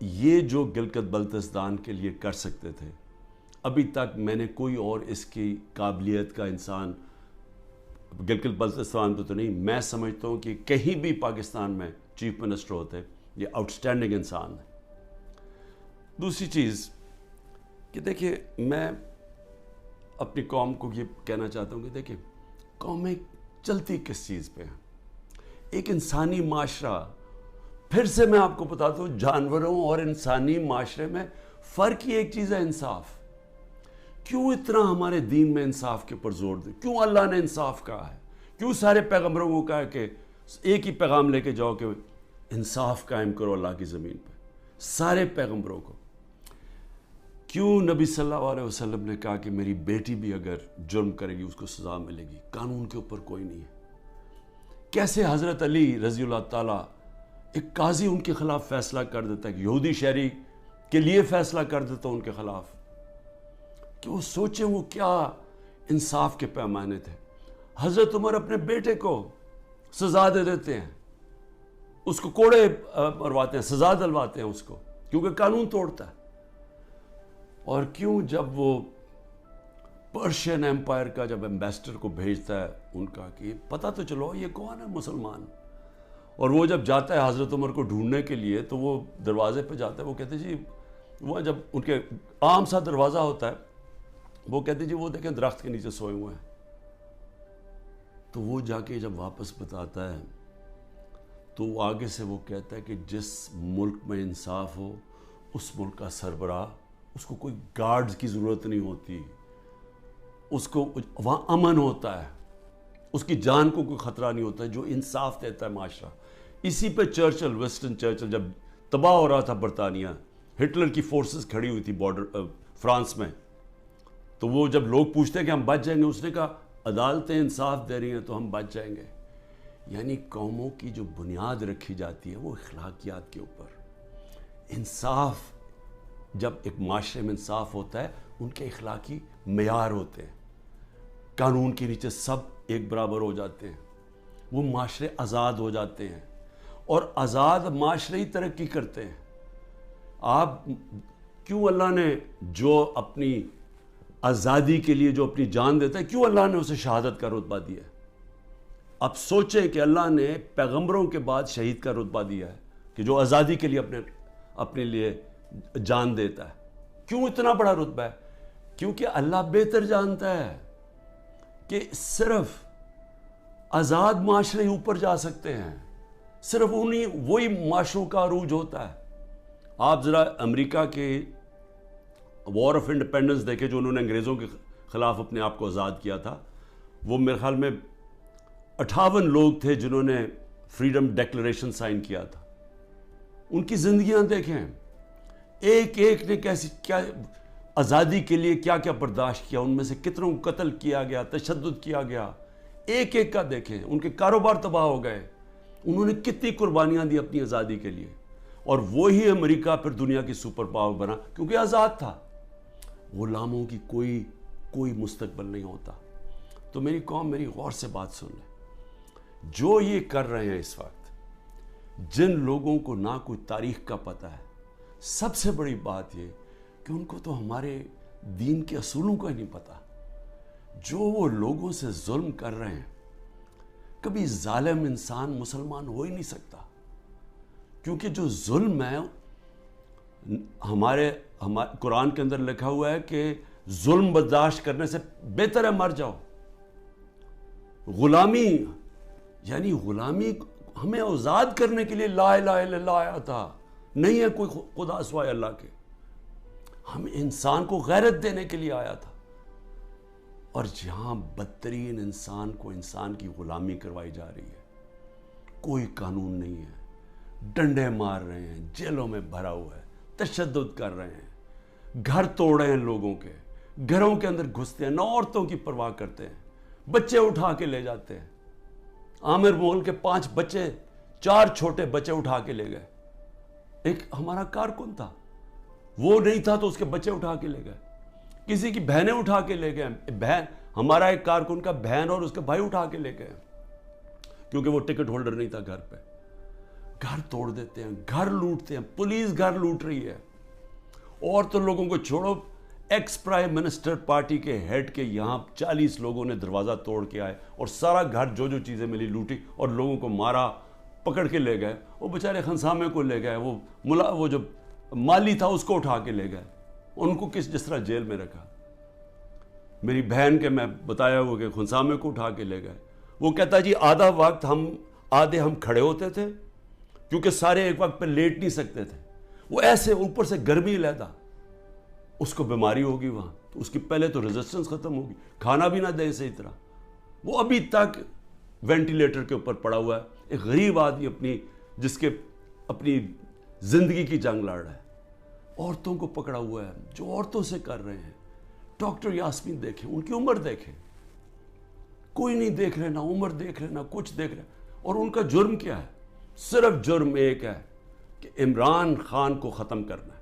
یہ جو گلگت بلتستان کے لیے کر سکتے تھے، ابھی تک میں نے کوئی اور اس کی قابلیت کا انسان گلگت بلتستان پہ تو نہیں، میں سمجھتا ہوں کہ کہیں بھی پاکستان میں چیف منسٹر ہوتے، یہ آؤٹسٹینڈنگ انسان ہے۔ دوسری چیز کہ دیکھیں، میں اپنی قوم کو یہ کہنا چاہتا ہوں کہ دیکھیں، قومیں چلتی کس چیز پہ ہیں؟ ایک انسانی معاشرہ، پھر سے میں آپ کو بتاتا ہوں، جانوروں اور انسانی معاشرے میں فرق ہی ایک چیز ہے، انصاف۔ کیوں اتنا ہمارے دین میں انصاف کے اوپر زور دے؟ کیوں اللہ نے انصاف کہا ہے؟ کیوں سارے پیغمبروں کو کہا ہے کہ ایک ہی پیغام لے کے جاؤ کہ انصاف قائم کرو اللہ کی زمین پہ؟ سارے پیغمبروں کو کیوں نبی صلی اللہ علیہ وسلم نے کہا کہ میری بیٹی بھی اگر جرم کرے گی اس کو سزا ملے گی؟ قانون کے اوپر کوئی نہیں ہے۔ کیسے حضرت علی رضی اللہ تعالیٰ، ایک قاضی ان کے خلاف فیصلہ کر دیتا ہے، کہ یہودی شہری کے لیے فیصلہ کر دیتا ان کے خلاف، کہ وہ سوچیں وہ کیا انصاف کے پیمانے تھے۔ حضرت عمر اپنے بیٹے کو سزا دے دیتے ہیں، اس کو کوڑے مرواتے ہیں، سزا دلواتے ہیں اس کو، کیونکہ قانون توڑتا ہے۔ اور کیوں جب وہ پرشین ایمپائر کا جب ایمبیسڈر کو بھیجتا ہے ان کا کہ پتہ تو چلو یہ کون ہے مسلمان، اور وہ جب جاتا ہے حضرت عمر کو ڈھونڈنے کے لیے تو وہ دروازے پہ جاتا ہے، وہ کہتے جی، وہ جب ان کے عام سا دروازہ ہوتا ہے، وہ کہتے جی وہ دیکھیں درخت کے نیچے سوئے ہوئے ہیں۔ تو وہ جا کے جب واپس بتاتا ہے تو وہ آگے سے وہ کہتا ہے کہ جس ملک میں انصاف ہو اس ملک کا سربراہ، اس کو کوئی گارڈز کی ضرورت نہیں ہوتی، اس کو وہاں امن ہوتا ہے، اس کی جان کو کوئی خطرہ نہیں ہوتا ہے، جو انصاف دیتا ہے معاشرہ۔ اسی پہ چرچل، وسٹن چرچل جب تباہ ہو رہا تھا برطانیہ، ہٹلر کی فورسز کھڑی ہوئی تھی بارڈر فرانس میں، تو وہ جب لوگ پوچھتے ہیں کہ ہم بچ جائیں گے، اس نے کہا عدالتیں انصاف دے رہی ہیں تو ہم بچ جائیں گے۔ یعنی قوموں کی جو بنیاد رکھی جاتی ہے وہ اخلاقیات کے اوپر، انصاف، جب ایک معاشرے میں انصاف ہوتا ہے ان کے اخلاقی معیار ہوتے ہیں، قانون کے نیچے سب ایک برابر ہو جاتے ہیں، وہ معاشرے آزاد ہو جاتے ہیں، اور آزاد معاشرے ہی ترقی کرتے ہیں۔ آپ کیوں اللہ نے جو اپنی آزادی کے لیے جو اپنی جان دیتا ہے، کیوں اللہ نے اسے شہادت کا رتبہ دیا ہے؟ اب سوچیں کہ اللہ نے پیغمبروں کے بعد شہید کا رتبہ دیا ہے، کہ جو آزادی کے لیے اپنے لیے جان دیتا ہے۔ کیوں اتنا بڑا رتبہ ہے؟ کیونکہ اللہ بہتر جانتا ہے کہ صرف آزاد معاشرے ہی اوپر جا سکتے ہیں، صرف وہی معاشروں کا عروج ہوتا ہے۔ آپ ذرا امریکہ کے وار آف انڈیپینڈنس دیکھیں، جو انہوں نے انگریزوں کے خلاف اپنے آپ کو آزاد کیا تھا، وہ میرے خیال میں 58 لوگ تھے جنہوں نے فریڈم ڈیکلریشن سائن کیا تھا۔ ان کی زندگیاں دیکھیں، ایک ایک نے کیا آزادی کے لیے کیا کیا برداشت کیا، ان میں سے کتنوں کو قتل کیا گیا، تشدد کیا گیا، ایک ایک کا دیکھیں، ان کے کاروبار تباہ ہو گئے، انہوں نے کتنی قربانیاں دی اپنی آزادی کے لیے، اور وہی امریکہ پھر دنیا کی سپر پاور بنا کیونکہ آزاد تھا۔ غلاموں کی کوئی مستقبل نہیں ہوتا۔ تو میری قوم، میری غور سے بات سن لیں، جو یہ کر رہے ہیں اس وقت، جن لوگوں کو نہ کوئی تاریخ کا پتہ ہے، سب سے بڑی بات یہ کہ ان کو تو ہمارے دین کے اصولوں کا ہی نہیں پتہ۔ جو وہ لوگوں سے ظلم کر رہے ہیں، کبھی ظالم انسان مسلمان ہو ہی نہیں سکتا، کیونکہ جو ظلم ہے، ہمارے قرآن کے اندر لکھا ہوا ہے کہ ظلم برداشت کرنے سے بہتر ہے مر جاؤ۔ غلامی، یعنی غلامی ہمیں آزاد کرنے کے لیے لا الہ الا اللہ آیا تھا، نہیں ہے کوئی خدا سوائے اللہ کے، ہم انسان کو غیرت دینے کے لیے آیا تھا، اور جہاں بدترین انسان کو انسان کی غلامی کروائی جا رہی ہے، کوئی قانون نہیں ہے، ڈنڈے مار رہے ہیں، جیلوں میں بھرا ہوا ہے، تشدد کر رہے ہیں، گھر توڑ رہے ہیں لوگوں کے، گھروں کے اندر گھستے ہیں، نہ عورتوں کی پرواہ کرتے ہیں، بچے اٹھا کے لے جاتے ہیں۔ عامر مغل کے 5 بچے، 4 چھوٹے بچے اٹھا کے لے گئے۔ ایک ہمارا کارکن تھا، وہ نہیں تھا تو اس کے بچے اٹھا کے لے گئے، کسی کی بہنیں اٹھا کے لے گئے، ہمارا ایک کارکن کا بہن اور اس کے بھائی اٹھا کے لے گئے، کیونکہ وہ ٹکٹ ہولڈر نہیں تھا گھر پہ۔ گھر توڑ دیتے ہیں, گھر لوٹتے ہیں, پولیس گھر لوٹ رہی ہے. اور تو لوگوں کو چھوڑو, ایکس پرائم منسٹر پارٹی کے ہیڈ کے یہاں 40 لوگوں نے دروازہ توڑ کے آئے اور سارا گھر جو جو چیزیں ملی لوٹی اور لوگوں کو مارا, پکڑ کے لے گئے. وہ بیچارے خنسامے کو لے گئے, وہ جو مالی تھا اس کو اٹھا کے لے گئے, ان کو جس طرح جیل میں رکھا. میری بہن کے میں بتایا ہوا کہ خنسامے کو اٹھا کے لے گئے. وہ کہتا جی آدھا وقت آدھے ہم کھڑے ہوتے تھے کیونکہ سارے ایک وقت پہ لیٹ نہیں سکتے تھے. وہ ایسے اوپر سے گرمی لیتا, اس کو بیماری ہوگی وہاں, تو اس کی پہلے تو ریزسٹنس ختم ہوگی, کھانا بھی نہ دے صحیح طرح. وہ ابھی تک وینٹیلیٹر کے اوپر پڑا ہوا ہے. ایک غریب آدمی جس کے اپنی زندگی کی جنگ لڑ رہا ہے. عورتوں کو پکڑا ہوا ہے جو عورتوں سے کر رہے ہیں. ڈاکٹر یاسمین دیکھیں, ان کی عمر دیکھیں, کوئی نہیں دیکھ رہے, نہ عمر دیکھ رہے, نہ کچھ دیکھ رہے. اور ان کا جرم کیا ہے؟ صرف جرم ایک ہے کہ عمران خان کو ختم کرنا ہے.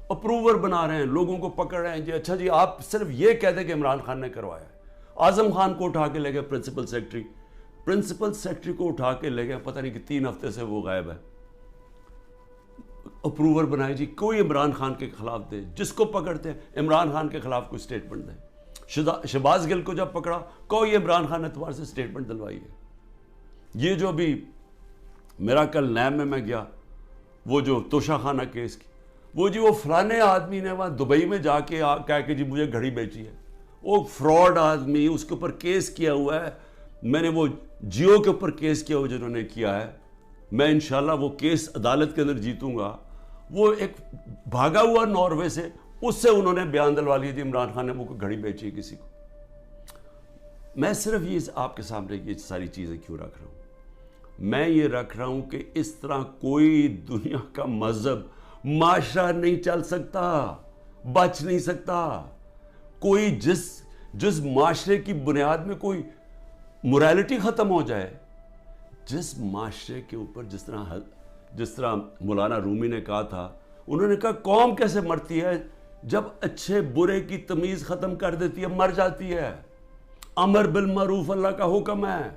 اپروور بنا رہے ہیں, لوگوں کو پکڑ رہے ہیں. جی اچھا جی آپ صرف یہ کہہ دیں کہ عمران خان نے کروایا ہے. اعظم خان کو اٹھا کے لے گئے, پرنسپل سیکرٹری کو اٹھا کے لے گئے, پتہ نہیں کہ 3 ہفتے سے وہ غائب ہے. اپروور بنائے جی, کوئی عمران خان کے خلاف دے, جس کو پکڑتے ہیں عمران خان کے خلاف کوئی سٹیٹمنٹ دے. شہباز گل کو جب پکڑا, کوئی عمران خان نے تمہارے سے سٹیٹمنٹ دلوائی ہے. یہ جو بھی میرا کل نیب میں گیا, وہ جو توشہ خانہ کیس کی, وہ جی وہ فلانے آدمی نے وہاں دبئی میں جا کے کہا کہ جی مجھے گھڑی بیچی ہے. وہ فراڈ آدمی, اس کے اوپر کیس کیا ہوا ہے. میں نے وہ جیو کے اوپر کیس کیا ہوا جنہوں نے کیا ہے, میں انشاءاللہ وہ کیس عدالت کے اندر جیتوں گا. وہ ایک بھاگا ہوا ناروے سے, اس سے انہوں نے بیان دلوا لیا تھی عمران خان نے وہ گھڑی بیچی ہے کسی کو. میں صرف یہ آپ کے سامنے یہ ساری چیزیں کیوں رکھ رہا ہوں؟ میں یہ رکھ رہا ہوں کہ اس طرح کوئی دنیا کا مذہب معاشرہ نہیں چل سکتا, بچ نہیں سکتا. کوئی جس معاشرے کی بنیاد میں کوئی موریلٹی ختم ہو جائے, جس معاشرے کے اوپر جس طرح مولانا رومی نے کہا تھا, انہوں نے کہا قوم کیسے مرتی ہے جب اچھے برے کی تمیز ختم کر دیتی ہے, مر جاتی ہے. امر بالمعروف اللہ کا حکم ہے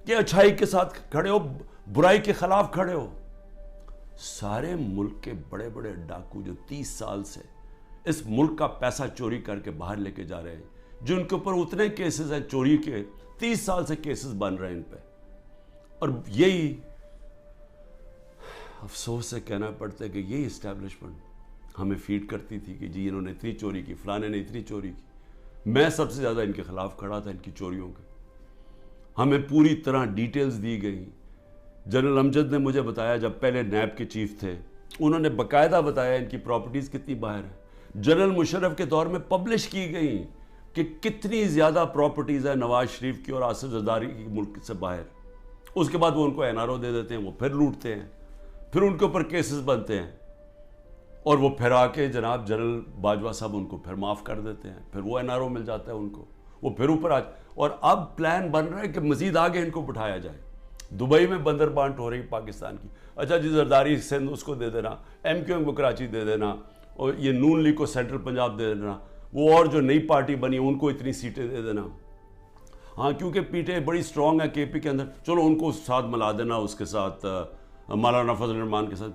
کہ اچھائی کے ساتھ کھڑے ہو, برائی کے خلاف کھڑے ہو. سارے ملک کے بڑے بڑے ڈاکو جو 30 سال سے اس ملک کا پیسہ چوری کر کے باہر لے کے جا رہے ہیں, جن کے اوپر اتنے کیسز ہیں چوری کے, 30 سال سے کیسز بن رہے ہیں ان پہ. اور یہی افسوس سے کہنا پڑتا ہے کہ یہی اسٹیبلشمنٹ ہمیں فیڈ کرتی تھی کہ جی انہوں نے اتنی چوری کی, فلانے نے اتنی چوری کی. میں سب سے زیادہ ان کے خلاف کھڑا تھا, ان کی چوریوں کے. ہمیں پوری طرح ڈیٹیلز دی گئی. جنرل امجد نے مجھے بتایا, جب پہلے نیب کے چیف تھے, انہوں نے باقاعدہ بتایا ان کی پراپرٹیز کتنی باہر ہیں. جنرل مشرف کے دور میں پبلش کی گئی کہ کتنی زیادہ پراپرٹیز ہیں نواز شریف کی اور آصف زرداری کی ملک سے باہر. اس کے بعد وہ ان کو NRO دے دیتے ہیں, وہ پھر لوٹتے ہیں, پھر ان کے اوپر کیسز بنتے ہیں, اور وہ پھر آ کے جناب جنرل باجوہ صاحب ان کو پھر معاف کر دیتے ہیں, پھر وہ NRO مل جاتا ہے ان کو, وہ پھر اوپر اور اب پلان بن رہا ہے کہ مزید آگے ان کو بٹھایا جائے. دبئی میں بندر بانٹ ہو رہی پاکستان کی. اچھا جی زرداری سندھ اس کو دے دینا, MQM کو کراچی دے دینا, اور یہ نون لیگ کو سینٹرل پنجاب دے دینا, وہ اور جو نئی پارٹی بنی ان کو اتنی سیٹیں دے دینا. ہاں کیونکہ پیٹیں بڑی سٹرونگ ہے KP کے اندر, چلو ان کو ساتھ ملا دینا, اس کے ساتھ مولانا فضل الرحمان کے ساتھ.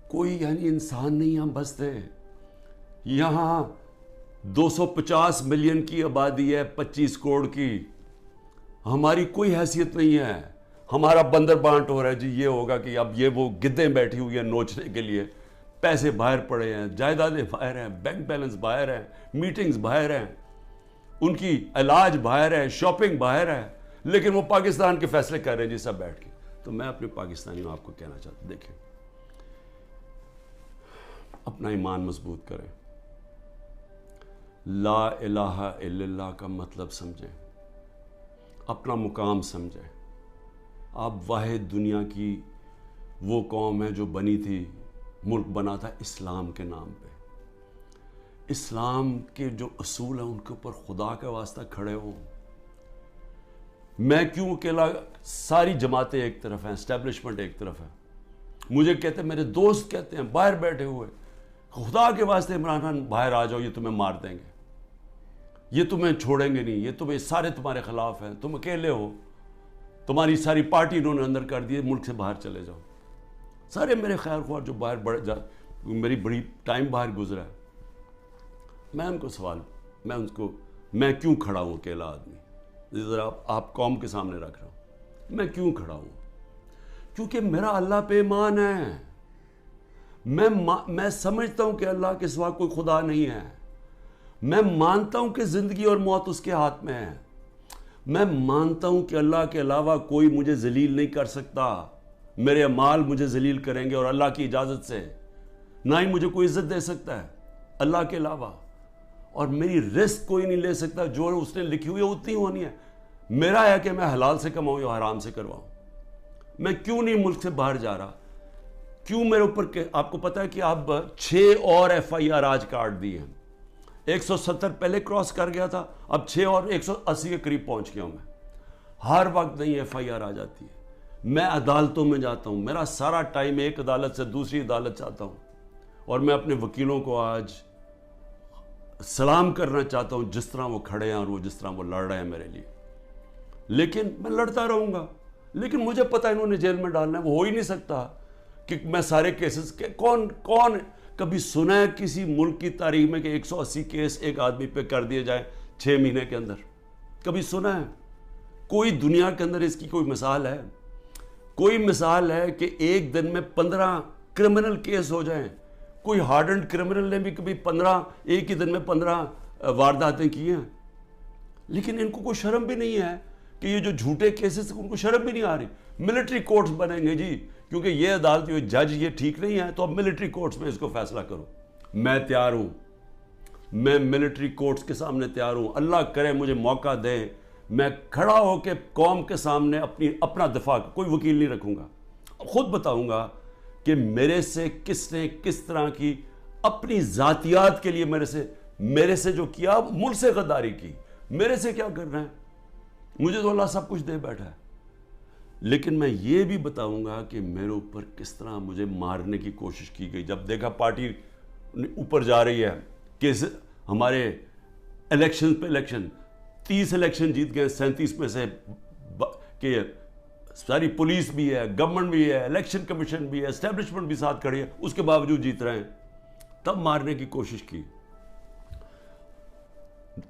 کوئی انسان نہیں ہم بستے. یہاں 250 ملین کی آبادی ہے, 25 کروڑ کی. ہماری کوئی حیثیت نہیں ہے. ہمارا بندر بانٹ ہو رہا ہے جی, یہ ہوگا کہ اب یہ وہ گدیں بیٹھی ہوئی ہیں نوچنے کے لیے, پیسے باہر پڑے ہیں, جائیدادیں باہر ہیں, بینک بیلنس باہر ہیں, میٹنگز باہر ہیں, ان کی علاج باہر ہے, شاپنگ باہر ہے, لیکن وہ پاکستان کے فیصلے کر رہے ہیں جی سب بیٹھ کے. تو میں اپنے پاکستانیوں آپ کو کہنا چاہتا ہوں, دیکھیں اپنا ایمان مضبوط کریں, لا الہ الا اللہ کا مطلب سمجھیں, اپنا مقام سمجھیں. آپ واحد دنیا کی وہ قوم ہے جو بنی تھی, ملک بنا تھا اسلام کے نام پہ. اسلام کے جو اصول ہیں ان کے اوپر خدا کا واسطہ کھڑے ہوں. میں کیوں اکیلا, ساری جماعتیں ایک طرف ہیں, اسٹیبلشمنٹ ایک طرف ہے. مجھے کہتے ہیں, میرے دوست کہتے ہیں باہر بیٹھے ہوئے, خدا کے واسطے عمران خان باہر آ جاؤ, یہ تمہیں مار دیں گے, یہ تمہیں چھوڑیں گے نہیں, یہ تمہیں سارے تمہارے خلاف ہیں, تم اکیلے ہو. تمہاری ساری پارٹی انہوں نے اندر کر دی، ملک سے باہر چلے جاؤ. سارے میرے خیر خواہ جو باہر میری بڑی ٹائم باہر گزرا ہے، میں ان کو سوال، میں کیوں کھڑا ہوں اکیلا آدمی؟ ذرا آپ قوم کے سامنے رکھ رہا ہوں، میں کیوں کھڑا ہوں؟ کیونکہ میرا اللہ پہ ایمان ہے. میں سمجھتا ہوں کہ اللہ کے سوا کوئی خدا نہیں ہے. میں مانتا ہوں کہ زندگی اور موت اس کے ہاتھ میں ہے. میں مانتا ہوں کہ اللہ کے علاوہ کوئی مجھے ذلیل نہیں کر سکتا. میرے اعمال مجھے ذلیل کریں گے اور اللہ کی اجازت سے. نہ ہی مجھے کوئی عزت دے سکتا ہے اللہ کے علاوہ. اور میری رزق کوئی نہیں لے سکتا، جو اس نے لکھی ہوئی ہے اتنی ہونی ہے. میرا ہے کہ میں حلال سے کماؤں یا حرام سے کرواؤں. میں کیوں نہیں ملک سے باہر جا رہا؟ کیوں میرے اوپر آپ کو پتا ہے کہ آپ 6 اور FIR آج کاٹ دی ہیں. 170 پہلے کراس کر گیا تھا، اب 6 اور 180 کے قریب پہنچ گیا ہوں میں. ہر وقت نہیں FIR آ جاتی ہے. میں عدالتوں میں جاتا ہوں، میرا سارا ٹائم ایک عدالت سے دوسری عدالت چاہتا ہوں. اور میں اپنے وکیلوں کو آج سلام کرنا چاہتا ہوں جس طرح وہ کھڑے ہیں اور وہ جس طرح وہ لڑ رہے ہیں میرے لیے. لیکن میں لڑتا رہوں گا. لیکن مجھے پتا انہوں نے جیل میں ڈالنا ہے، وہ ہو ہی نہیں سکتا کہ میں سارے کیسز کے کون کبھی سنا ہے کسی ملک کی تاریخ میں کہ 180 کیس ایک آدمی پہ کر دیے جائیں 6 مہینے کے اندر؟ کبھی سنا ہے؟ کوئی دنیا کے اندر اس کی کوئی مثال ہے؟ کوئی مثال ہے کہ ایک دن میں 15 کرمنل کیس ہو جائیں؟ کوئی ہارڈنڈ کرمنل نے بھی کبھی 15 ایک ہی دن میں 15 وارداتیں کی ہیں؟ لیکن ان کو کوئی شرم بھی نہیں ہے کہ یہ جو جھوٹے کیسز، ان کو شرم بھی نہیں آ رہی. ملٹری کورٹس بنیں گے جی، کیونکہ یہ عدالت جج یہ ٹھیک نہیں ہے تو اب ملٹری کورٹس میں اس کو فیصلہ کرو. میں تیار ہوں، میں ملٹری کورٹس کے سامنے تیار ہوں. اللہ کرے مجھے موقع دے، میں کھڑا ہو کے قوم کے سامنے اپنا دفاع، کوئی وکیل نہیں رکھوں گا، خود بتاؤں گا کہ میرے سے کس نے کس طرح کی اپنی ذاتیات کے لیے میرے سے جو کیا، ملک سے غداری کی. میرے سے کیا کرنا ہے؟ مجھے تو اللہ سب کچھ دے بیٹھا ہے. لیکن میں یہ بھی بتاؤں گا کہ میرے اوپر کس طرح مجھے مارنے کی کوشش کی گئی. جب دیکھا پارٹی اوپر جا رہی ہے کہ ہمارے الیکشن پہ الیکشن 30 الیکشن جیت گئے 37 میں سے، کہ ساری پولیس بھی ہے، گورنمنٹ بھی ہے، الیکشن کمیشن بھی ہے، اسٹیبلشمنٹ بھی ساتھ کھڑی ہے، اس کے باوجود جیت رہے ہیں. تب مارنے کی کوشش کی.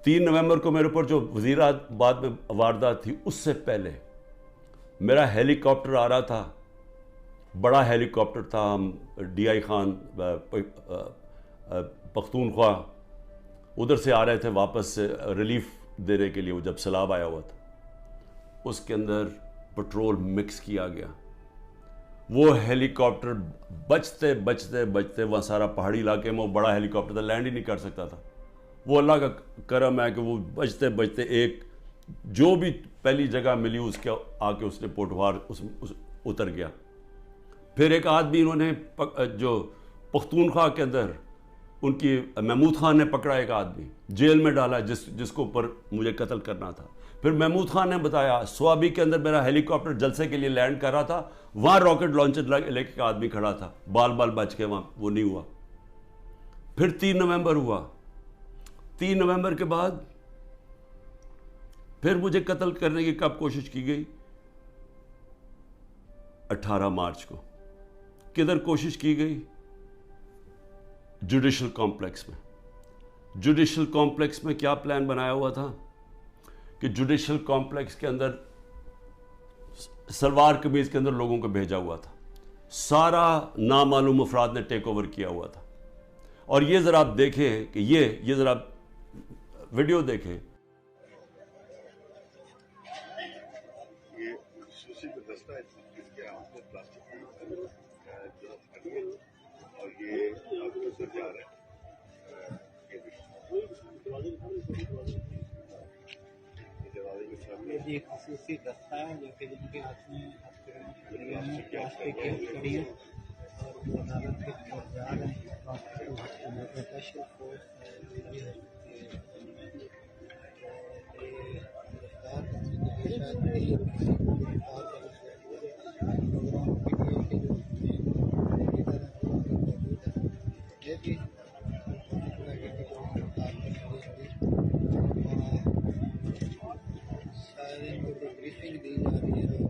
3 نومبر کو میرے اوپر جو وزیرآباد میں واردات تھی، اس سے پہلے میرا ہیلی کاپٹر آ رہا تھا، بڑا ہیلی کاپٹر تھا. ہم DI خان پختونخوا ادھر سے آ رہے تھے واپس سے ریلیف دینے کے لیے، وہ جب سیلاب آیا ہوا تھا. اس کے اندر پٹرول مکس کیا گیا. وہ ہیلی کاپٹر بچتے بچتے بچتے، وہاں سارا پہاڑی علاقے میں وہ بڑا ہیلی کاپٹر تھا، لینڈ ہی نہیں کر سکتا تھا. وہ اللہ کا کرم ہے کہ وہ بچتے بچتے ایک جو بھی پہلی جگہ ملی اس کے آ کے اس نے پوٹوار اتر گیا. پھر ایک آدمی انہوں نے جو پختونخوا کے اندر ان کی محمود خان نے پکڑا، ایک آدمی جیل میں ڈالا جس کو اوپر مجھے قتل کرنا تھا. پھر محمود خان نے بتایا سوابی کے اندر میرا ہیلی کاپٹر جلسے کے لیے لینڈ کر رہا تھا، وہاں راکٹ لانچر لے کے آدمی کھڑا تھا، بال بچ کے وہاں وہ نہیں ہوا. پھر 3 نومبر ہوا. 3 نومبر کے بعد پھر مجھے قتل کرنے کی کب کوشش کی گئی؟ 18 مارچ کو. کدھر کوشش کی گئی؟ جوڈیشل کمپلیکس میں. جوڈیشل کمپلیکس میں کیا پلان بنایا ہوا تھا کہ جوڈیشل کمپلیکس کے اندر سلوار قمیض کے اندر لوگوں کو بھیجا ہوا تھا. سارا نامعلوم افراد نے ٹیک اوور کیا ہوا تھا. اور یہ ذرا آپ دیکھیں کہ یہ ذرا ویڈیو دیکھیں. یہ خصوصی دستہ ہے جو کہ جن کے ہاتھ میں پلاسٹک کی کڑی ہے اور وہ عدالت کے طرف جا رہے ہیں. اسپیشل فورس بریفنگ دی جا رہی ہے.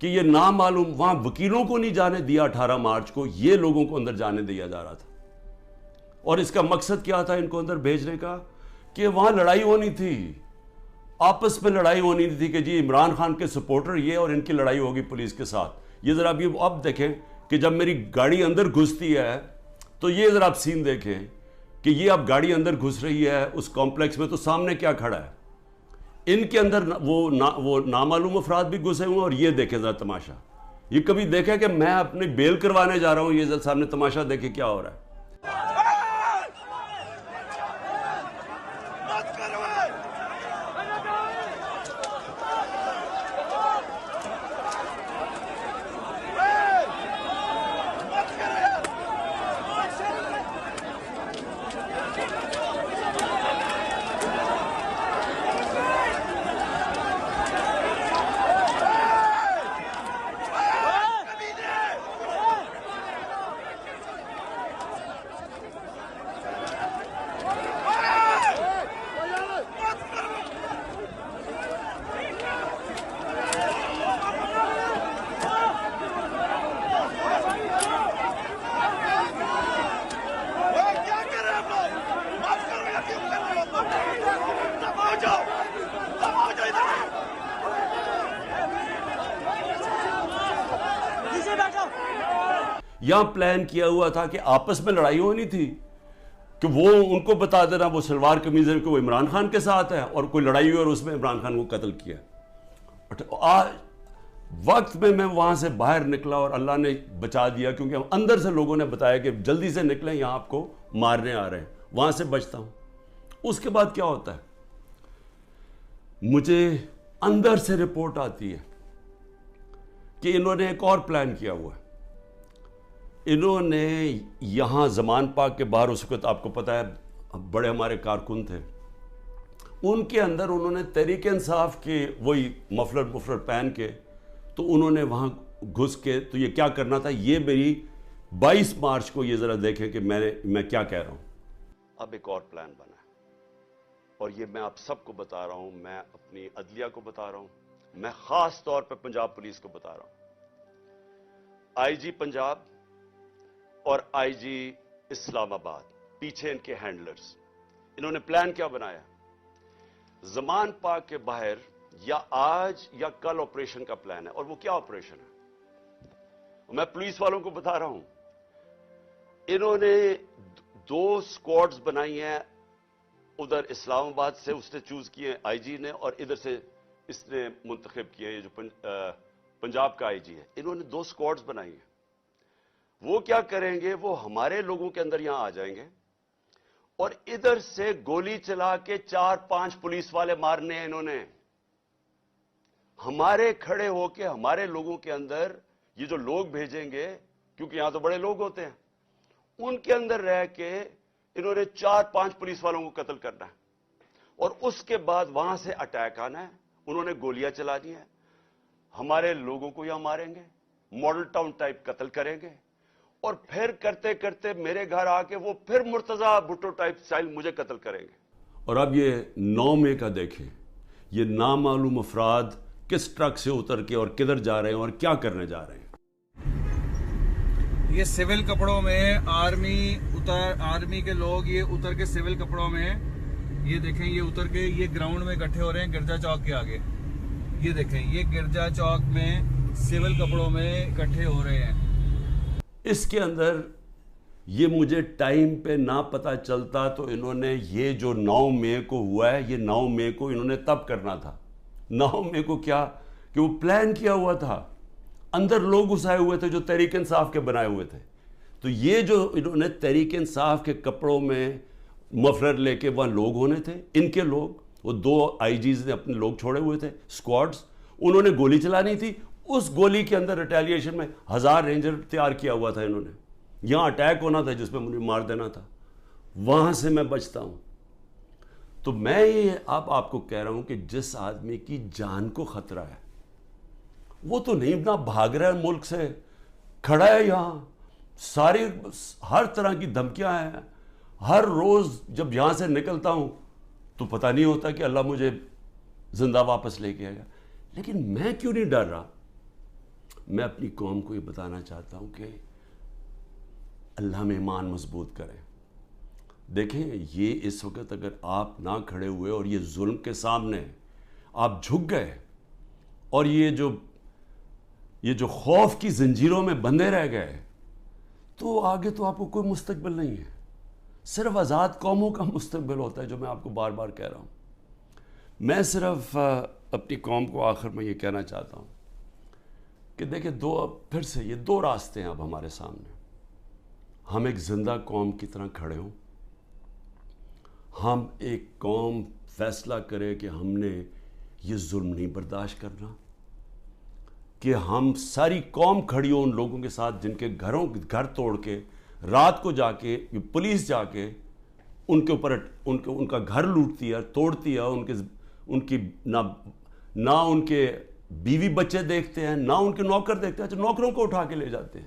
کہ یہ نامعلوم وہاں وکیلوں کو نہیں جانے دیا 18 مارچ کو، یہ لوگوں کو اندر جانے دیا جا رہا تھا. اور اس کا مقصد کیا تھا ان کو اندر بھیجنے کا؟ کہ وہاں لڑائی ہونی تھی، آپس میں لڑائی ہونی تھی کہ جی عمران خان کے سپورٹر یہ، اور ان کی لڑائی ہوگی پولیس کے ساتھ. یہ ذرا اب دیکھیں کہ جب میری گاڑی اندر گھستی ہے تو یہ ذرا آپ سین دیکھیں کہ یہ اب گاڑی اندر گھس رہی ہے اس کمپلیکس میں، تو سامنے کیا کھڑا ہے؟ ان کے اندر وہ نامعلوم افراد بھی گھسے ہوئے ہیں. اور یہ دیکھیں ذرا تماشا، یہ کبھی دیکھیں کہ میں اپنی بیل کروانے جا رہا ہوں، یہ ذرا سامنے تماشا دیکھیں کیا ہو رہا ہے. یہاں پلان کیا ہوا تھا کہ آپس میں لڑائی ہونی تھی کہ وہ ان کو بتا دینا وہ سلوار قمیض کہ وہ عمران خان کے ساتھ ہے، اور کوئی لڑائی ہوئی اور اس میں عمران خان کو قتل کیا. وقت میں وہاں سے باہر نکلا اور اللہ نے بچا دیا، کیونکہ اندر سے لوگوں نے بتایا کہ جلدی سے نکلیں، یہاں آپ کو مارنے آ رہے ہیں. وہاں سے بچتا ہوں. اس کے بعد کیا ہوتا ہے؟ مجھے اندر سے رپورٹ آتی ہے کہ انہوں نے ایک اور پلان کیا ہوا ہے. انہوں نے یہاں زمان پاک کے باہر، اس وقت آپ کو پتہ ہے بڑے ہمارے کارکن تھے، ان کے اندر انہوں نے تحریک انصاف کے وہی مفلر پہن کے، تو انہوں نے وہاں گھس کے، تو یہ کیا کرنا تھا، یہ میری 22 مارچ کو یہ ذرا دیکھیں کہ میں کیا کہہ رہا ہوں. اب ایک اور پلان بنا ہے، اور یہ میں آپ سب کو بتا رہا ہوں، میں اپنی عدلیہ کو بتا رہا ہوں، میں خاص طور پہ پنجاب پولیس کو بتا رہا ہوں. آئی جی پنجاب اور آئی جی اسلام آباد، پیچھے ان کے ہینڈلرز، انہوں نے پلان کیا بنایا؟ زمان پاک کے باہر یا آج یا کل آپریشن کا پلان ہے. اور وہ کیا آپریشن ہے؟ میں پولیس والوں کو بتا رہا ہوں، انہوں نے 2 سکواڈز بنائی ہیں. ادھر اسلام آباد سے اس نے چوز کیے آئی جی نے، اور ادھر سے اس نے منتخب کیے یہ جو پنجاب کا آئی جی ہے. انہوں نے 2 سکواڈز بنائی ہیں. وہ کیا کریں گے؟ وہ ہمارے لوگوں کے اندر یہاں آ جائیں گے اور ادھر سے گولی چلا کے 4-5 پولیس والے مارنے ہیں. انہوں نے ہمارے کھڑے ہو کے ہمارے لوگوں کے اندر یہ جو لوگ بھیجیں گے، کیونکہ یہاں تو بڑے لوگ ہوتے ہیں، ان کے اندر رہ کے انہوں نے 4-5 پولیس والوں کو قتل کرنا ہے. اور اس کے بعد وہاں سے اٹیک آنا ہے. انہوں نے گولیاں چلا دی ہیں، ہمارے لوگوں کو یہاں ماریں گے، ماڈل ٹاؤن ٹائپ قتل کریں گے، اور پھر کرتے کرتے میرے گھر آ کے وہ پھر مرتضی بھٹو ٹائپ سٹائل مجھے قتل کریں گے. اور اب یہ 9 مئی کا دیکھیں، یہ نامعلوم افراد کس ٹرک سے اتر کے اور کدھر جا رہے ہیں اور کیا کرنے جا رہے ہیں. یہ سول کپڑوں میں آرمی کے لوگ یہ اتر کے سول کپڑوں میں، یہ دیکھیں یہ اتر کے یہ گراؤنڈ میں اکٹھے ہو رہے ہیں گرجا چوک کے آگے. یہ دیکھیں یہ گرجا چوک میں سول کپڑوں میں اکٹھے ہو رہے ہیں. اس کے اندر یہ مجھے ٹائم پہ نہ پتہ چلتا تو انہوں نے یہ جو 9 مئی کو ہوا ہے، یہ 9 مئی کو انہوں نے تب کرنا تھا. 9 مئی کو کیا کہ وہ پلان کیا ہوا تھا، اندر لوگ گھسائے ہوئے تھے جو تحریک انصاف کے بنائے ہوئے تھے. تو یہ جو انہوں نے تحریک انصاف کے کپڑوں میں مفلر لے کے وہاں لوگ ہونے تھے، ان کے لوگ، وہ 2 آئی جیز نے اپنے لوگ چھوڑے ہوئے تھے، سکواڈز، انہوں نے گولی چلانی تھی. اس گولی کے اندر ریٹیلیشن میں 1000 رینجر تیار کیا ہوا تھا انہوں نے. یہاں اٹیک ہونا تھا جس پہ مجھے مار دینا تھا. وہاں سے میں بچتا ہوں. تو میں یہ آپ کو کہہ رہا ہوں کہ جس آدمی کی جان کو خطرہ ہے وہ تو نہیں نہ بھاگ رہا ہے ملک سے، کھڑا ہے یہاں. ساری ہر طرح کی دھمکیاں ہیں. ہر روز جب یہاں سے نکلتا ہوں تو پتہ نہیں ہوتا کہ اللہ مجھے زندہ واپس لے کے آئے گا. لیکن میں کیوں نہیں ڈر رہا؟ میں اپنی قوم کو یہ بتانا چاہتا ہوں کہ اللہ میں ایمان مضبوط کریں. دیکھیں یہ اس وقت اگر آپ نہ کھڑے ہوئے اور یہ ظلم کے سامنے آپ جھک گئے اور یہ جو خوف کی زنجیروں میں بندھے رہ گئے تو آگے تو آپ کو کوئی مستقبل نہیں ہے. صرف آزاد قوموں کا مستقبل ہوتا ہے، جو میں آپ کو بار بار کہہ رہا ہوں. میں صرف اپنی قوم کو آخر میں یہ کہنا چاہتا ہوں کہ دیکھیں پھر سے یہ دو راستے ہیں اب ہمارے سامنے. ہم ایک زندہ قوم کی طرح کھڑے ہوں، ہم ایک قوم فیصلہ کرے کہ ہم نے یہ ظلم نہیں برداشت کرنا، کہ ہم ساری قوم کھڑی ہو ان لوگوں کے ساتھ جن کے گھر توڑ کے رات کو جا کے پولیس جا کے ان کے اوپر ان کا گھر لوٹتی ہے، توڑتی ہے، ان کی نہ ان کے بیوی بچے دیکھتے ہیں، نہ ان کے نوکر دیکھتے ہیں. نوکروں کو اٹھا کے لے جاتے ہیں،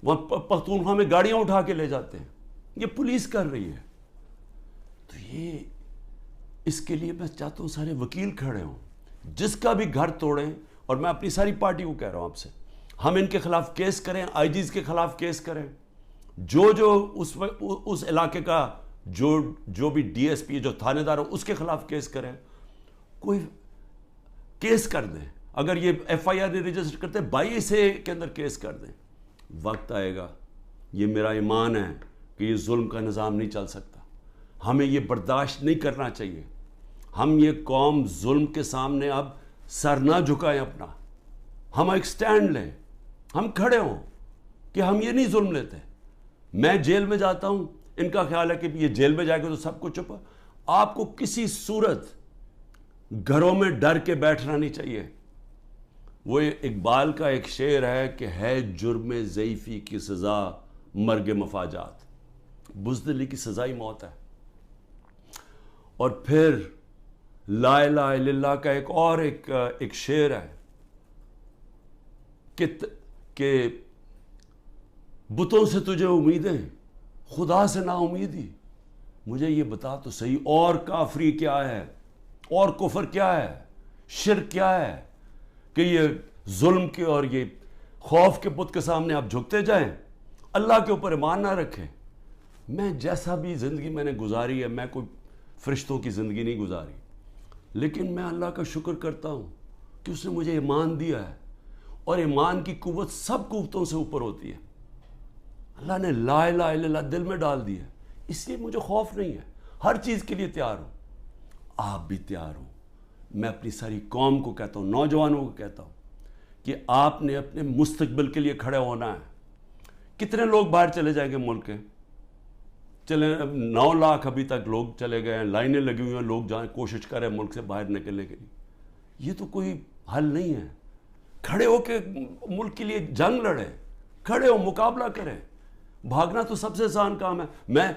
وہاں پختونخوا میں گاڑیاں اٹھا کے لے جاتے ہیں. یہ پولیس کر رہی ہے. تو یہ اس کے لیے میں چاہتا ہوں سارے وکیل کھڑے ہوں، جس کا بھی گھر توڑیں. اور میں اپنی ساری پارٹی کو کہہ رہا ہوں آپ سے، ہم ان کے خلاف کیس کریں، آئی جیز کے خلاف کیس کریں. جو اس علاقے کا جو بھی ڈی ایس پی جو تھانے دار ہو اس کے خلاف کیس کریں. کوئی کیس کر دیں. اگر یہ ایف آئی آر نہیں رجسٹر کرتے 22A کے اندر کیس کر دیں. وقت آئے گا. یہ میرا ایمان ہے کہ یہ ظلم کا نظام نہیں چل سکتا. ہمیں یہ برداشت نہیں کرنا چاہیے. ہم یہ قوم ظلم کے سامنے اب سر نہ جھکائیں اپنا. ہم ایک سٹینڈ لیں، ہم کھڑے ہوں کہ ہم یہ نہیں ظلم لیتے. میں جیل میں جاتا ہوں، ان کا خیال ہے کہ یہ جیل میں جائے گا تو سب کچھ چھپا. آپ کو کسی صورت گھروں میں ڈر کے بیٹھنا نہیں چاہیے. وہ اقبال کا ایک شعر ہے کہ ہے جرم ضعیفی کی سزا مرگ مفاجات. بزدلی کی سزا ہی موت ہے. اور پھر لا الہ الا اللہ کا ایک شعر ہے کہ بتوں سے تجھے امیدیں، خدا سے نا امیدی. مجھے یہ بتا تو صحیح، اور کافری کیا ہے، اور کفر کیا ہے، شرک کیا ہے کہ یہ ظلم کے اور یہ خوف کے بت کے سامنے آپ جھکتے جائیں، اللہ کے اوپر ایمان نہ رکھیں. میں جیسا بھی زندگی میں نے گزاری ہے، میں کوئی فرشتوں کی زندگی نہیں گزاری، لیکن میں اللہ کا شکر کرتا ہوں کہ اس نے مجھے ایمان دیا ہے. اور ایمان کی قوت سب قوتوں سے اوپر ہوتی ہے. اللہ نے لا الہ الا اللہ دل میں ڈال دی ہے، اس لیے مجھے خوف نہیں ہے. ہر چیز کے لیے تیار ہوں. آپ بھی تیار ہوں. میں اپنی ساری قوم کو کہتا ہوں، نوجوانوں کو کہتا ہوں کہ آپ نے اپنے مستقبل کے لیے کھڑے ہونا ہے. کتنے لوگ باہر چلے جائیں گے ملک کے؟ 9 لاکھ ابھی تک لوگ چلے گئے ہیں، لائنیں لگی ہوئی ہیں، لوگ جائیں کوشش کریں ملک سے باہر نکلنے کے لیے. یہ تو کوئی حل نہیں ہے. کھڑے ہو کے ملک کے لیے جنگ لڑیں، کھڑے ہو مقابلہ کریں. بھاگنا تو سب سے آسان کام ہے. میں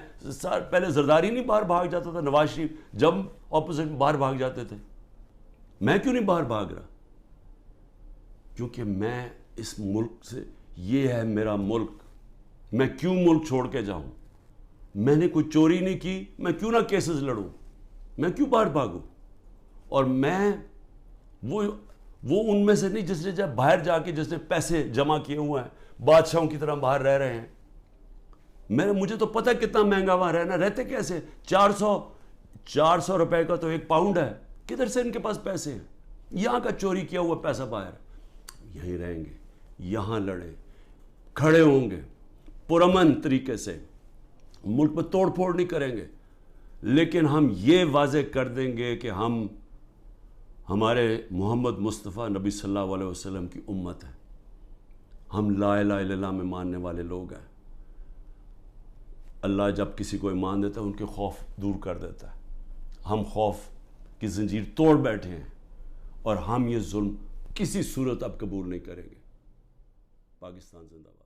پہلے زرداری نہیں باہر بھاگ جاتا تھا، نواز شریف جب اپوزٹ باہر بھاگ جاتے تھے. میں کیوں نہیں باہر بھاگ رہا؟ کیونکہ میں اس ملک سے، یہ ہے میرا ملک. میں کیوں ملک چھوڑ کے جاؤں؟ میں نے کوئی چوری نہیں کی، میں کیوں نہ کیسز لڑوں؟ میں کیوں باہر بھاگوں؟ اور میں وہ ان میں سے نہیں جس نے جب باہر جا کے جس نے پیسے جمع کیے ہوئے ہیں، بادشاہوں کی طرح باہر رہ رہے ہیں. مجھے تو پتہ کتنا مہنگا وہاں رہنا. رہتے کیسے؟ 400 روپے کا تو 1 پاؤنڈ ہے. کدھر سے ان کے پاس پیسے ہیں؟ یہاں کا چوری کیا ہوا پیسہ باہر. یہیں رہیں گے، یہاں لڑیں، کھڑے ہوں گے پرامن طریقے سے. ملک میں توڑ پھوڑ نہیں کریں گے، لیکن ہم یہ واضح کر دیں گے کہ ہم ہمارے محمد مصطفیٰ نبی صلی اللہ علیہ وسلم کی امت ہے. ہم لا الہ الا اللہ میں ماننے والے لوگ ہیں. اللہ جب کسی کو ایمان دیتا ہے ان کے خوف دور کر دیتا ہے. ہم خوف کی زنجیر توڑ بیٹھے ہیں اور ہم یہ ظلم کسی صورت اب قبول نہیں کریں گے. پاکستان زندہ باد.